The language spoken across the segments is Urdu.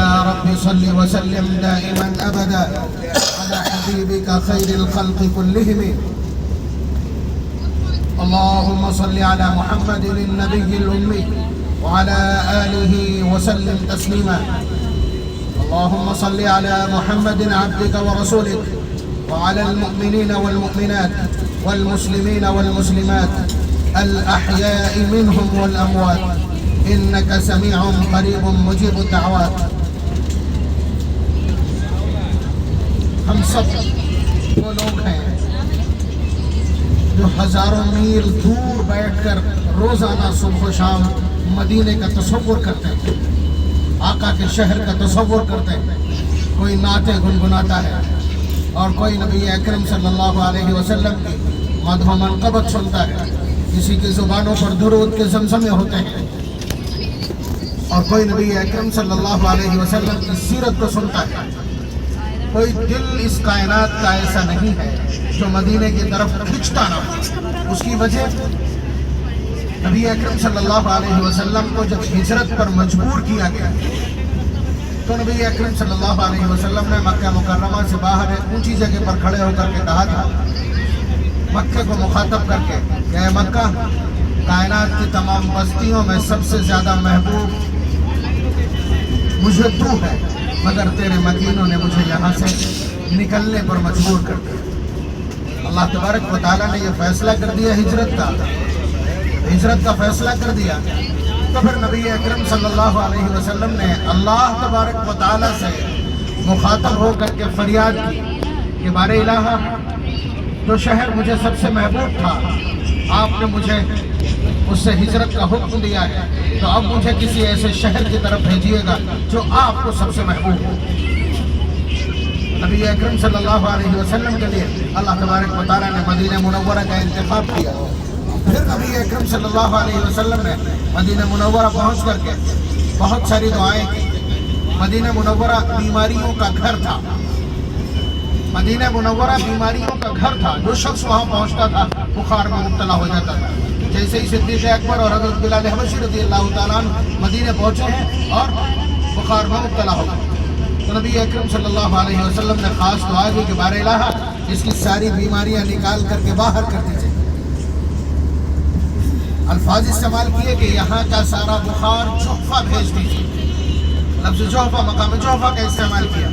يا رب صل وسلم دائما أبدا على حبيبك خير الخلق كلهم. اللهم صل على محمد النبي الأمي وعلى آله وسلم تسليما. اللهم صل على محمد عبدك ورسولك وعلى المؤمنين والمؤمنات والمسلمين والمسلمات الأحياء منهم والأموات إنك سميع قريب مجيب الدعوات. ہم سب وہ لوگ ہیں جو ہزاروں میل دور بیٹھ کر روزانہ صبح و شام مدینے کا تصور کرتے ہیں، آقا کے شہر کا تصور کرتے ہیں. کوئی نعتیں گنگناتا ہے اور کوئی نبی اکرم صلی اللہ علیہ وسلم کی مدح و منقبت سنتا ہے. کسی کی زبانوں پر درود کے زمزمے ہوتے ہیں اور کوئی نبی اکرم صلی اللہ علیہ وسلم کی سیرت کو سنتا ہے. کوئی دل اس کائنات کا ایسا نہیں ہے جو مدینے کی طرف کھنچتا نہ ہو. اس کی وجہ نبی اکرم صلی اللہ علیہ وسلم کو جب ہجرت پر مجبور کیا گیا تو نبی اکرم صلی اللہ علیہ وسلم نے مکہ مکرمہ سے باہر ایک اونچی جگہ پر کھڑے ہو کر کے کہا تھا، مکہ کو مخاطب کر کے کہ اے مکہ، کائنات کی تمام بستیوں میں سب سے زیادہ محبوب مجھے تو ہے، مگر تیرے مکینوں نے مجھے یہاں سے نکلنے پر مجبور کر دیا. اللہ تبارک و تعالیٰ نے یہ فیصلہ کر دیا، ہجرت کا فیصلہ کر دیا. تو پھر نبی اکرم صلی اللہ علیہ وسلم نے اللہ تبارک و تعالیٰ سے مخاطب ہو کر کے فریاد کی کہ بار الہ، جو شہر مجھے سب سے محبوب تھا آپ نے مجھے اس سے ہجرت کا حکم دیا ہے، تو اب مجھے کسی ایسے شہر کی طرف بھیجیے گا جو آپ کو سب سے محبوب ہو. نبی اکرم صلی اللہ علیہ وسلم کے لیے اللہ تبارک و تعالیٰ نے مدینہ منورہ کا انتخاب کیا. پھر نبی اکرم صلی اللہ علیہ وسلم نے مدینہ منورہ پہنچ کر کے بہت ساری دعائیں کی. مدینہ منورہ بیماریوں کا گھر تھا. مدینہ منورہ بیماریوں کا گھر تھا. جو شخص وہاں پہنچتا تھا بخار میں مبتلا ہو جاتا تھا. جیسے ہی صدیق اکبر اور حضرت بلال حبشی رضی اللہ تعالیٰ عنہ مدینہ پہنچے ہیں اور بخار میں مبتلا ہو گئے تو نبی اکرم صلی اللہ علیہ وسلم نے خاص دعا کی کہ بار الہ، اس کی ساری بیماریاں نکال کر کے باہر کر دیجیے. الفاظ استعمال کیے کہ یہاں کا سارا بخار جحفہ بھیج دیجیے. لفظ جحفہ مقام جحفہ کا استعمال کیا.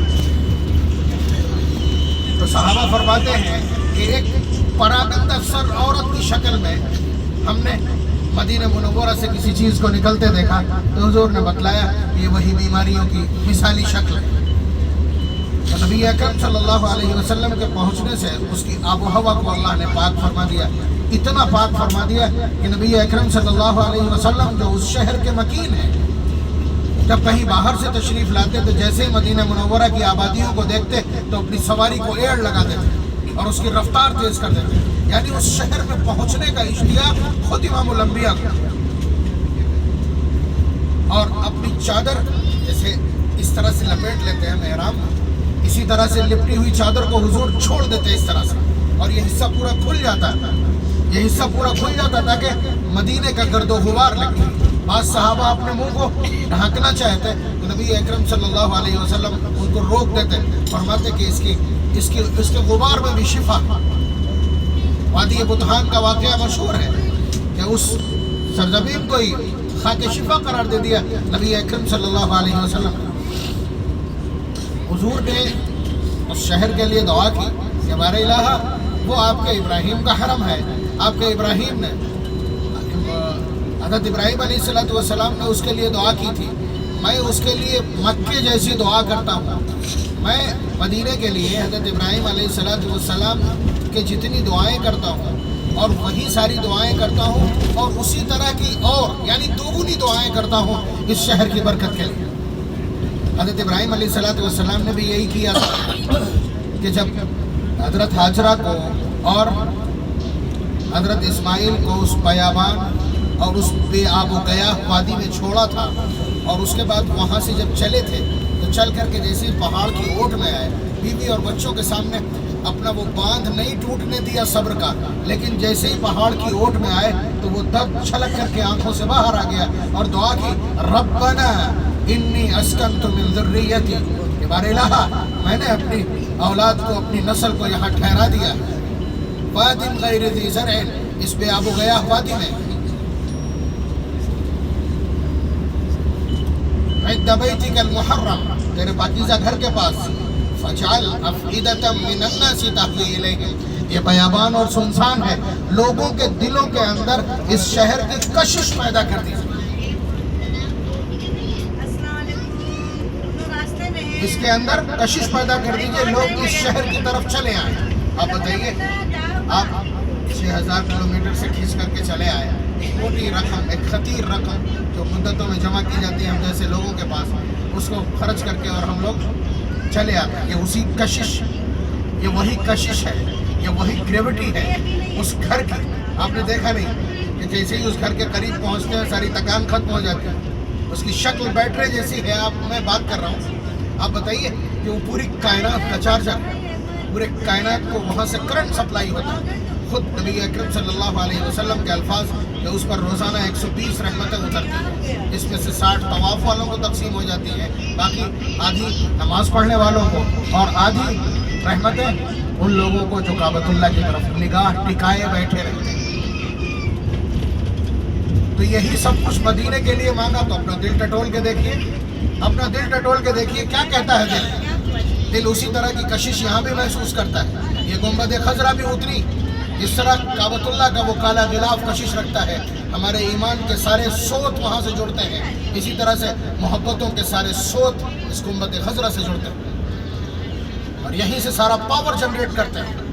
تو صحابہ فرماتے ہیں کہ ایک پراگند افسر عورت کی شکل میں ہم نے مدینہ منورہ سے کسی چیز کو نکلتے دیکھا تو حضور نے بتلایا کہ یہ وہی بیماریوں کی مثالی شکل ہے. تو نبی اکرم صلی اللہ علیہ وسلم کے پہنچنے سے اس کی آب و ہوا کو اللہ نے پاک فرما دیا. اتنا پاک فرما دیا کہ نبی اکرم صلی اللہ علیہ وسلم جو اس شہر کے مکین ہیں، جب کہیں باہر سے تشریف لاتے تو جیسے ہی مدینہ منورہ کی آبادیوں کو دیکھتے تو اپنی سواری کو ایڑ لگا دیتے اور اس کی رفتار تیز کر دیتے. یعنی اس شہر میں پہنچنے کا اشتیاق خود امام الانبیاء کو. اور اپنی چادر جیسے اس طرح سے لپیٹ لیتے ہیں محراب، اسی طرح سے لپٹی ہوئی چادر کو حضور چھوڑ دیتے اس طرح سے، اور یہ حصہ پورا کھل جاتا تاکہ مدینے کا گرد و غبار لگے. بعض صحابہ اپنے منہ کو ڈھانکنا چاہتے تو نبی اکرم صلی اللہ علیہ وسلم ان کو روک دیتے، فرماتے کہ اس کے غبار میں بھی شفا. وادی بطحان کا واقعہ مشہور ہے کہ اس سرزمین کو ہی خاک شفا قرار دے دیا نبی اکرم صلی اللہ علیہ وسلم. حضور نے اس شہر کے لیے دعا کی کہ بار الہ، وہ آپ کے ابراہیم کا حرم ہے. آپ کے ابراہیم نے، حضرت ابراہیم علیہ السلام نے اس کے لیے دعا کی تھی. میں اس کے لیے مکے جیسی دعا کرتا ہوں. میں مدینے کے لیے حضرت ابراہیم علیہ السلام کہ جتنی دعائیں کرتا ہوں اور وہی ساری دعائیں کرتا ہوں اور اسی طرح کی اور یعنی دوگنی دعائیں کرتا ہوں اس شہر کی برکت کے لیے. حضرت ابراہیم علیہ السلام نے بھی یہی کیا تھا کہ جب حضرت ہاجرہ کو اور حضرت اسماعیل کو اس بیابان اور اس بے آب و گیا وادی میں چھوڑا تھا اور اس کے بعد وہاں سے جب چلے تھے تو چل کر کے جیسے پہاڑ کی اوٹ میں آئے، بیوی اور بچوں کے سامنے اپنا وہ باندھ نہیں ٹوٹنے دیا صبر کا، لیکن جیسے ہی پہاڑ کی اوٹ میں آئے تو وہ دب چھلک کر کے آنکھوں سے باہر آ گیا اور دعا کی، ربنا انی اسکنت من ذریتی، کہ بار الہ میں نے اپنی اولاد کو، اپنی نسل کو یہاں ٹھہرا دیا ہے، واد غیر ذی زرع، اس بے آب و گیاہ وادی میں، عند بیتک المحرم، تیرے پاکیزہ گھر کے پاس، فجعل افئدۃ من الناس تهوی الیہم، یہ بیابان اور سنسان ہے، لوگوں کے دلوں کے اندر اس شہر کی کشش پیدا کر دی، اس کے اندر کشش پیدا کر دیجئے، لوگ اس شہر کی طرف چلے آئیں۔ آپ بتائیے، آپ 6000 کلومیٹر سے کھینچ کر کے چلے آئے، ایک موٹی رقم، ایک خطیر رقم جو مدتوں میں جمع کی جاتی ہے ہم جیسے لوگوں کے پاس، اس کو خرچ کر کے اور ہم لوگ چلے آتے ہیں۔ یہ اسی کشش، یہ وہی کشش ہے، یہ وہی گریوٹی ہے اس گھر کی۔ آپ نے دیکھا نہیں کہ جیسے ہی اس گھر کے قریب پہنچتے ہیں ساری تکان ختم ہو جاتی ہے، اس کی شکل بیٹری جیسی ہے۔ میں بات کر رہا ہوں، آپ بتائیے کہ وہ پوری کائنات کا چارجر، پورے کائنات کو وہاں سے کرنٹ سپلائی ہوتا ہے۔ خود نبی اکرم صلی اللہ علیہ وسلم کے الفاظ کہ اس پر روزانہ 120 رحمتیں اترتی ہیں، اس میں سے 60 طواف والوں کو تقسیم ہو جاتی ہیں، باقی آدھی نماز پڑھنے والوں کو، اور آدھی رحمتیں ان لوگوں کو جو کعبۃ اللہ کی طرف نگاہ ٹکائے بیٹھے رہتے ہیں۔ تو یہی سب کچھ مدینے کے لیے مانگا، تو اپنا دل ٹٹول کے دیکھیے، اپنا دل ٹٹول کے دیکھیے کیا کہتا ہے دل اسی طرح کی کشش یہاں بھی محسوس کرتا ہے۔ یہ گنبد خضرا بھی اتری، جس طرح کعبۃ اللہ کا وہ کالا غلاف کشش رکھتا ہے، ہمارے ایمان کے سارے سوت وہاں سے جڑتے ہیں، اسی طرح سے محبتوں کے سارے سوت اس گنبد خضرا سے جڑتے ہیں، اور یہیں سے سارا پاور جنریٹ کرتے ہیں۔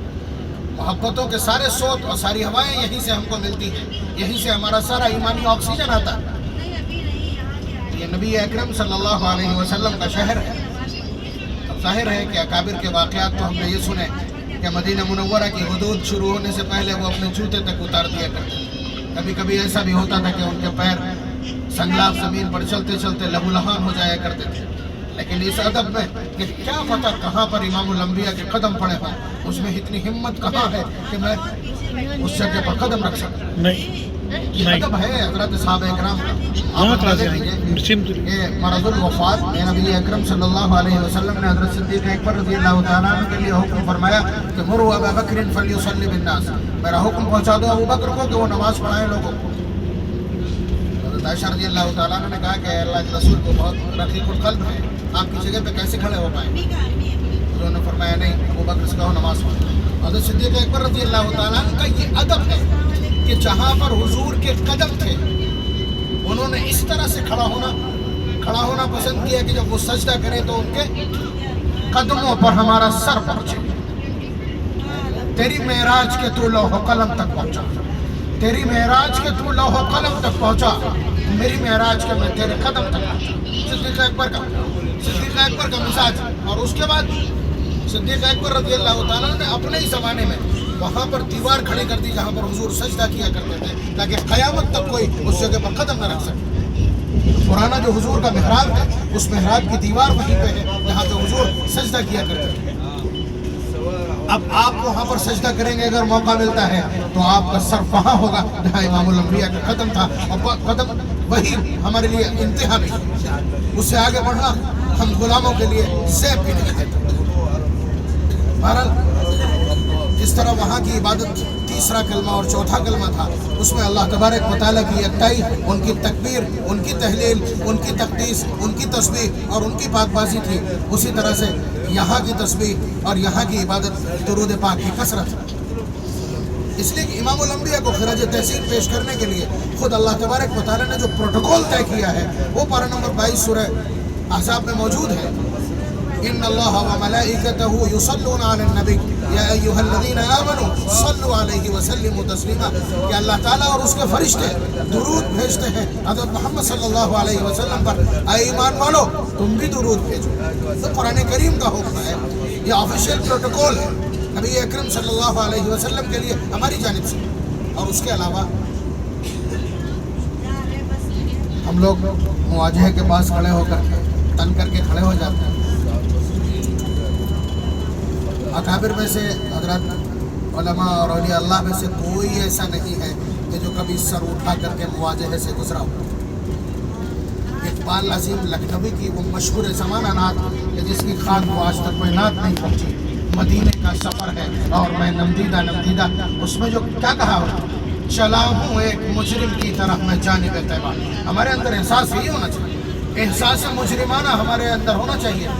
محبتوں کے سارے سوت اور ساری ہوائیں یہیں سے ہم کو ملتی ہیں، یہیں سے ہمارا سارا ایمانی آکسیجن آتا ہے۔ یہ نبی اکرم صلی اللہ علیہ وسلم کا شہر ہے۔ اب ظاہر ہے کہ اکابر کے واقعات تو ہم نے یہ سنے کہ مدینہ منورہ کی حدود شروع ہونے سے پہلے وہ اپنے جوتے تک اتار دیا کرتے تھے۔ کبھی کبھی ایسا بھی ہوتا تھا کہ ان کے پیر سنگلاف زمین پر چلتے چلتے لہو لہان ہو جایا کرتے تھے، لیکن اس ادب میں کہ کیا پتہ کہاں پر امام الانبیاء کے قدم پڑے ہوں، اس میں اتنی ہمت کہاں ہے کہ میں اس جگہ پر قدم رکھ سکوں۔ یہ ادب ہے حضرت صحابہ اکرام کا۔ یہ مرض الوفات میں نبی اکرم صلی اللہ علیہ وسلم نے حضرت صدیق اکبر رضی اللہ تعالیٰ عنہ کے لیے حکم فرمایا کہ مروا ابا بکر فلیصلی بالناس، میرا حکم پہنچا دو ابو بکر کو کہ وہ نماز پڑھائیں لوگوں کو۔ حضرت عائشہ رضی اللہ تعالیٰ عنہ نے کہا کہ اللہ کے رسول کو بہت رقیق القلب ہے، آپ کی جگہ پہ کیسے کھڑے ہو پائیں؟ انہوں نے فرمایا نہیں، ابو بکر سے کہو نماز پڑھو۔ حضرت صدیق اکبر رضی اللہ تعالیٰ عنہ کا یہ ادب ہے کہ جہاں پر حضور کے قدم تھے انہوں نے اس طرح سے کھڑا ہونا پسند کیا کہ جب وہ سجدہ کرے تو ان کے قدموں پر ہمارا سر پہنچے۔ تیری معراج کے تو لوح و قلم تک پہنچا، تیری معراج کے تو لوح و قلم تک پہنچا، میری معراج کے میں تیرے قدم تک پہنچا۔ صدیق اکبر کا مزاج۔ اور اس کے بعد صدیق اکبر رضی اللہ تعالیٰ نے اپنے ہی زمانے میں وہاں پر دیوار کھڑی کر دی جہاں پر حضور سجدہ کیا کرتے تھے، تاکہ قیامت تک کوئی اس جگہ پر قدم نہ رکھ سکے۔ پرانا جو حضور کا محراب ہے، اس محراب کی دیوار وہیں پہ ہے جہاں پہ حضور سجدہ کیا کرتے تھے۔ اب آپ وہاں پر سجدہ کریں گے اگر موقع ملتا ہے تو آپ کا سر وہاں ہوگا جہاں امام الانبیاء کا قدم تھا، اور قدم وہی ہمارے لیے انتہا بھی، اس سے آگے بڑھنا ہم غلاموں کے لیے زیب بھی نہیں دیتے۔ بہرحال جس طرح وہاں کی عبادت تیسرا کلمہ اور چوتھا کلمہ تھا، اس میں اللہ تبارک و تعالیٰ کی یکتائی، ان کی تکبیر، ان کی تحلیل، ان کی تقدیس، ان کی تسبیح اور ان کی پاک بازی تھی، اسی طرح سے یہاں کی تسبیح اور یہاں کی عبادت درود پاک کی کثرت۔ اس لیے کہ امام الانبیاء کو خراج تحسین پیش کرنے کے لیے خود اللہ تبارک و تعالیٰ نے جو پروٹوکول طے کیا ہے وہ پارہ نمبر 22 سورہ احزاب میں موجود ہے۔ ان اللہ وملائکتہ یصلون علی النبی یا ایھا الذین آمنوا صلوا علیہ وسلموا تسلیما، کہ اللہ تعالیٰ اور اس کے فرشتے درود بھیجتے ہیں حضرت محمد صلی اللہ علیہ وسلم پر، اے ایمان والو تم بھی درود بھیجو۔ تو قرآن کریم کا حکم ہے، یہ آفیشیل پروٹوکول ہے نبی اکرم صلی اللہ علیہ وسلم کے لیے ہماری جانب سے۔ اور اس کے علاوہ ہم لوگ مواجہے کے پاس کھڑے ہو کر کے تن کر کے کھڑے ہو جاتے ہیں۔ اکابر میں سے حضرت علماء اور اولیاء اللہ میں سے کوئی ایسا نہیں ہے کہ جو کبھی سر اٹھا کر کے مواجہے سے گزرا ہو۔ اقبال عظیم لکھنوی کی وہ مشہور زمانہ نعت کہ جس کی خان کو آج تک کوئی نعت نہیں پہنچی، مدینے کا سفر ہے اور میں نمدیدہ نمدیدہ، اس میں جو کیا کہا ہو، چلا ہوں ایک مجرم کی طرح میں جانب طیبہ. ہمارے اندر احساس یہی ہونا چاہیے، احساس مجرمانہ ہمارے اندر ہونا چاہیے.